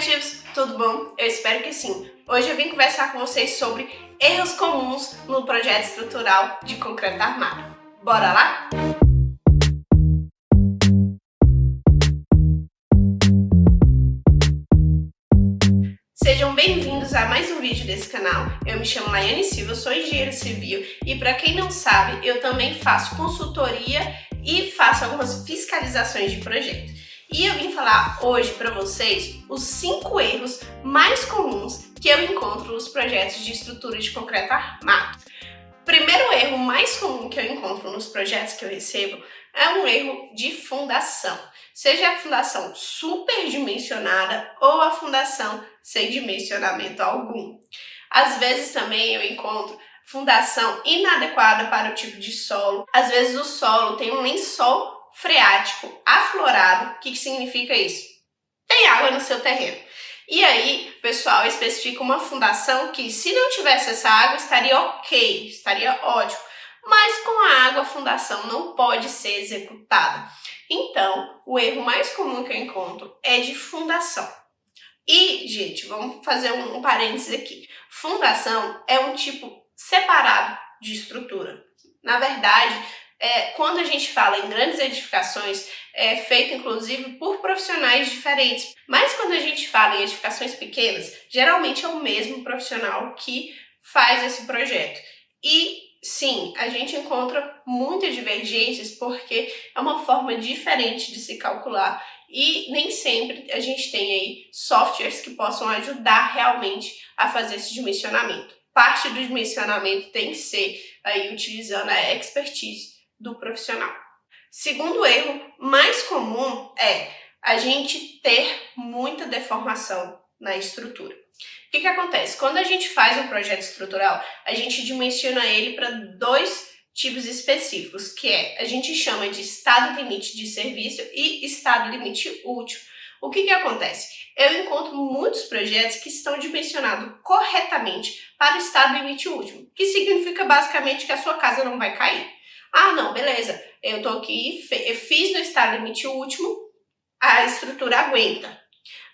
criativos, tudo bom? Eu espero que sim. Hoje eu vim conversar com vocês sobre erros comuns no projeto estrutural de concreto armado. Bora lá? Sejam bem-vindos a mais um vídeo desse canal. Eu me chamo Laiane Silva, sou engenheira civil e para quem não sabe, eu também faço consultoria e faço algumas fiscalizações de projetos. E eu vim falar hoje para vocês os 5 erros mais comuns que eu encontro nos projetos de estrutura de concreto armado. O primeiro erro mais comum que eu encontro nos projetos que eu recebo é um erro de fundação. Seja a fundação superdimensionada ou a fundação sem dimensionamento algum. Às vezes também eu encontro fundação inadequada para o tipo de solo. Às vezes o solo tem um lençol freático aflorado. O que significa isso? Tem água no seu terreno. E aí, o pessoal especifica uma fundação que, se não tivesse essa água, estaria ok, estaria ótimo. Mas com a água, a fundação não pode ser executada. Então, o erro mais comum que eu encontro é de fundação. E, gente, vamos fazer um parênteses aqui. Fundação é um tipo separado de estrutura. Na verdade, quando a gente fala em grandes edificações, é feito inclusive por profissionais diferentes. Mas quando a gente fala em edificações pequenas, geralmente é o mesmo profissional que faz esse projeto. E sim, a gente encontra muitas divergências porque é uma forma diferente de se calcular e nem sempre a gente tem aí softwares que possam ajudar realmente a fazer esse dimensionamento. Parte do dimensionamento tem que ser aí utilizando a expertise do profissional. Segundo erro mais comum é a gente ter muita deformação na estrutura. O que acontece? Quando a gente faz um projeto estrutural, a gente dimensiona ele para 2 tipos específicos, que a gente chama de estado limite de serviço e estado limite útil. O que acontece? Eu encontro muitos projetos que estão dimensionados corretamente para o estado limite útil, que significa basicamente que a sua casa não vai cair. Ah, não, beleza, eu tô aqui, eu fiz no estado limite último, a estrutura aguenta.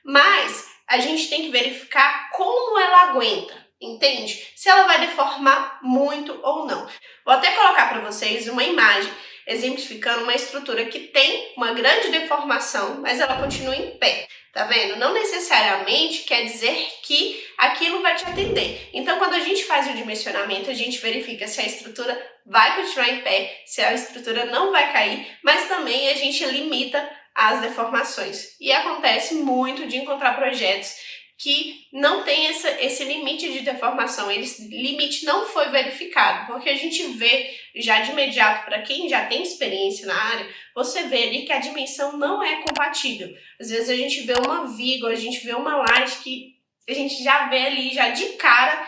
Mas a gente tem que verificar como ela aguenta, entende? Se ela vai deformar muito ou não. Vou até colocar para vocês uma imagem exemplificando uma estrutura que tem uma grande deformação, mas ela continua em pé. Tá vendo? Não necessariamente quer dizer que aquilo vai te atender. Então, quando a gente faz o dimensionamento, a gente verifica se a estrutura vai continuar em pé, se a estrutura não vai cair, mas também a gente limita as deformações. E acontece muito de encontrar projetos que não tem esse limite de deformação, esse limite não foi verificado, porque a gente vê já de imediato, para quem já tem experiência na área, você vê ali que a dimensão não é compatível. Às vezes a gente vê uma viga, a gente vê uma laje que a gente já vê ali já de cara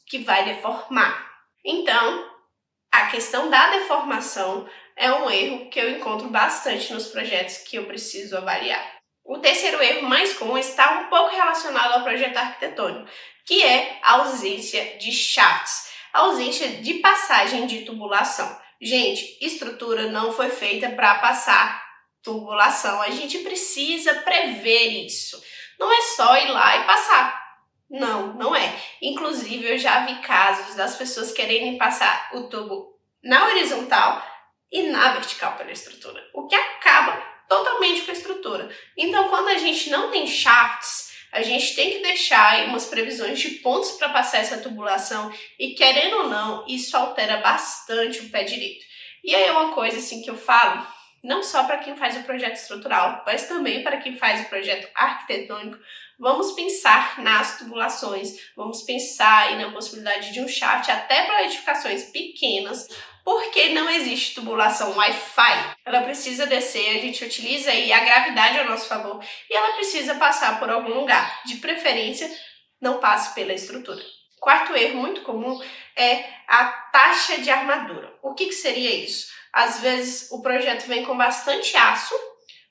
que vai deformar. Então, a questão da deformação é um erro que eu encontro bastante nos projetos que eu preciso avaliar. O terceiro erro mais comum está um pouco relacionado ao projeto arquitetônico, que é a ausência de shafts, a ausência de passagem de tubulação. Gente, estrutura não foi feita para passar tubulação, a gente precisa prever isso. Não é só ir lá e passar. Não, não é. Inclusive, eu já vi casos das pessoas quererem passar o tubo na horizontal e na vertical pela estrutura, o que acaba totalmente com a estrutura. Então, quando a gente não tem shafts, a gente tem que deixar aí umas previsões de pontos para passar essa tubulação e, querendo ou não, isso altera bastante o pé direito. E aí é uma coisa assim que eu falo, não só para quem faz o projeto estrutural, mas também para quem faz o projeto arquitetônico, vamos pensar nas tubulações, vamos pensar aí na possibilidade de um shaft até para edificações pequenas, porque não existe tubulação Wi-Fi. Ela precisa descer, a gente utiliza aí a gravidade ao nosso favor e ela precisa passar por algum lugar. De preferência, não passe pela estrutura. Quarto erro muito comum é a taxa de armadura. O que seria isso? Às vezes o projeto vem com bastante aço,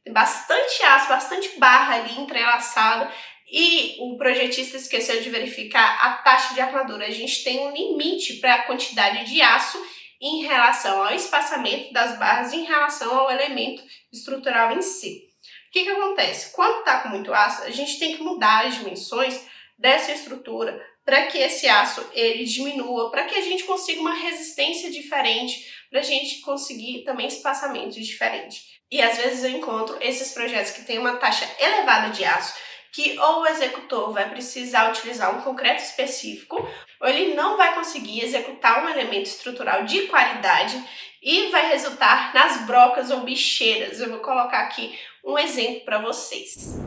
bastante barra ali entrelaçada e o projetista esqueceu de verificar a taxa de armadura. A gente tem um limite para a quantidade de aço em relação ao espaçamento das barras, em relação ao elemento estrutural em si. O que acontece? Quando está com muito aço, a gente tem que mudar as dimensões dessa estrutura para que esse aço ele diminua, para que a gente consiga uma resistência diferente, para a gente conseguir também espaçamentos diferentes. E às vezes eu encontro esses projetos que têm uma taxa elevada de aço, que ou o executor vai precisar utilizar um concreto específico, ou ele não vai conseguir executar um elemento estrutural de qualidade e vai resultar nas brocas ou bicheiras. Eu vou colocar aqui um exemplo para vocês.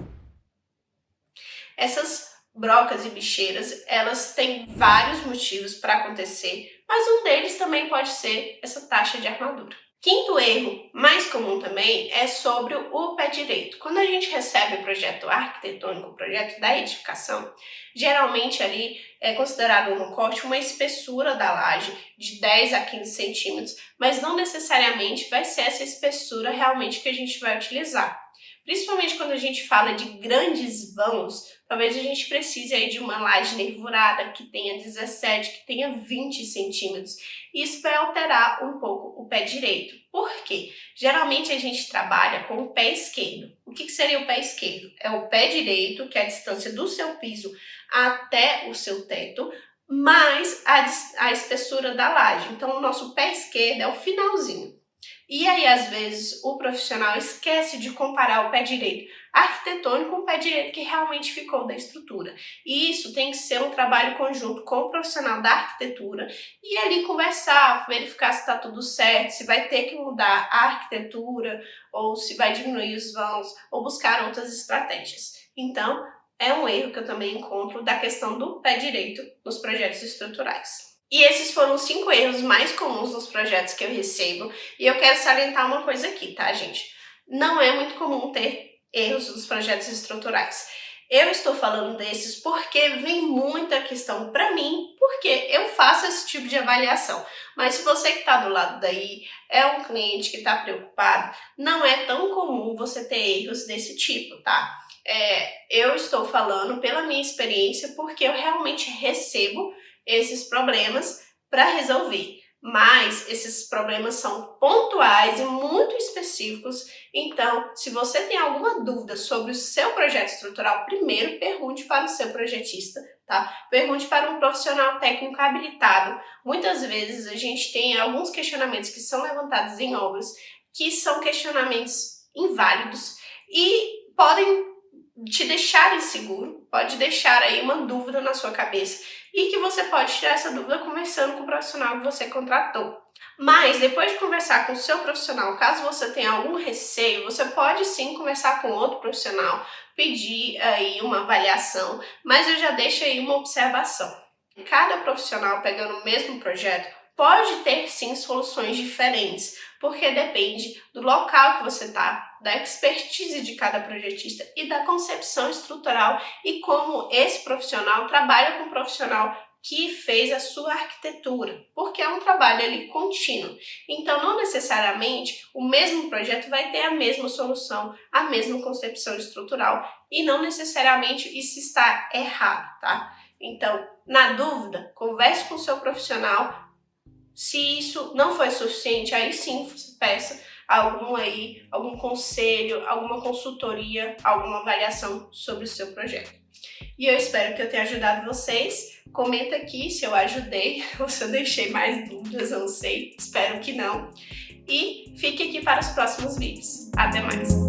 Essas brocas e bicheiras, elas têm vários motivos para acontecer, mas um deles também pode ser essa taxa de armadura. Quinto erro, mais comum também, é sobre o pé direito. Quando a gente recebe o projeto arquitetônico, o projeto da edificação, geralmente ali é considerado no corte uma espessura da laje de 10 a 15 centímetros, mas não necessariamente vai ser essa espessura realmente que a gente vai utilizar. Principalmente quando a gente fala de grandes vãos, talvez a gente precise aí de uma laje nervurada que tenha 17, que tenha 20 centímetros. Isso vai alterar um pouco o pé direito. Por quê? Geralmente a gente trabalha com o pé esquerdo. O que seria o pé esquerdo? É o pé direito, que é a distância do seu piso até o seu teto, mais a espessura da laje. Então, o nosso pé esquerdo é o finalzinho. E aí, às vezes, o profissional esquece de comparar o pé direito arquitetônico com o pé direito que realmente ficou da estrutura. E isso tem que ser um trabalho conjunto com o profissional da arquitetura e ali conversar, verificar se está tudo certo, se vai ter que mudar a arquitetura ou se vai diminuir os vãos ou buscar outras estratégias. Então, é um erro que eu também encontro da questão do pé direito nos projetos estruturais. E esses foram os 5 erros mais comuns nos projetos que eu recebo. E eu quero salientar uma coisa aqui, tá, gente? Não é muito comum ter erros nos projetos estruturais. Eu estou falando desses porque vem muita questão para mim, porque eu faço esse tipo de avaliação. Mas se você que está do lado daí é um cliente que está preocupado, não é tão comum você ter erros desse tipo, tá? Eu estou falando pela minha experiência porque eu realmente recebo esses problemas para resolver, mas esses problemas são pontuais e muito específicos. Então, se você tem alguma dúvida sobre o seu projeto estrutural, primeiro pergunte para o seu projetista, tá? Pergunte para um profissional técnico habilitado. Muitas vezes a gente tem alguns questionamentos que são levantados em obras que são questionamentos inválidos e podem te deixar inseguro, pode deixar aí uma dúvida na sua cabeça e que você pode tirar essa dúvida conversando com o profissional que você contratou. Mas depois de conversar com o seu profissional, caso você tenha algum receio, você pode sim conversar com outro profissional, pedir aí uma avaliação, mas eu já deixo aí uma observação. Cada profissional pegando o mesmo projeto pode ter sim soluções diferentes, porque depende do local que você está, da expertise de cada projetista e da concepção estrutural e como esse profissional trabalha com o profissional que fez a sua arquitetura, porque é um trabalho ali contínuo. Então, não necessariamente o mesmo projeto vai ter a mesma solução, a mesma concepção estrutural e não necessariamente isso está errado, tá? Então, na dúvida, converse com o seu profissional. Se isso não foi suficiente, aí sim você peça algum conselho, alguma consultoria, alguma avaliação sobre o seu projeto. E eu espero que eu tenha ajudado vocês. Comenta aqui se eu ajudei ou se eu deixei mais dúvidas, eu não sei. Espero que não. E fique aqui para os próximos vídeos. Até mais!